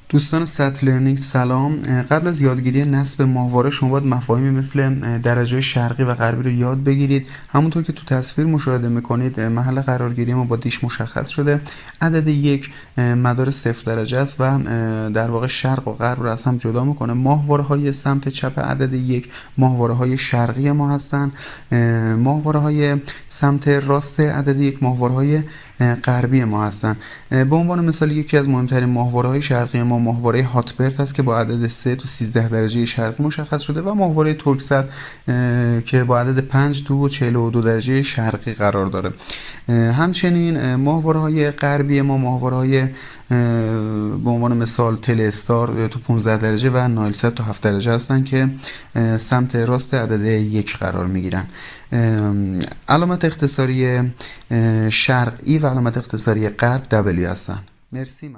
دوستان سطح لرنینگ سلام. قبل از یادگیری نصب ماهواره شما باید مفاهیمی مثل درجه شرقی و غربی رو یاد بگیرید. همونطور که تو تصویر مشاهده میکنید محل قرارگیری ما با دیش مشخص شده. عدد 1 مدار 0 درجه است و در واقع شرق و غرب رو از هم جدا میکنه. ماهواره های سمت چپ عدد 1 ماهواره های شرقی ما هستن. ماهواره های سمت راست عدد 1 ماهواره های غربی ما هستن. به عنوان مثال یکی از مهمترین ماهواره های شرقی ما ماهواره هاتبرت است که با عدد 3 تو 13 درجه شرقی مشخص شده و ماهواره ترکست که با عدد 5 تو 42 درجه شرقی قرار داره. همچنین ماهواره های غربی ما ماهواره های به عنوان مثال تل استار تو 15 درجه و نایلسات تو 7 درجه هستن که سمت راست عدد 1 قرار میگیرن. علامت اختصاری شرقی و علامت اختصاری غرب W هستن. مرسی.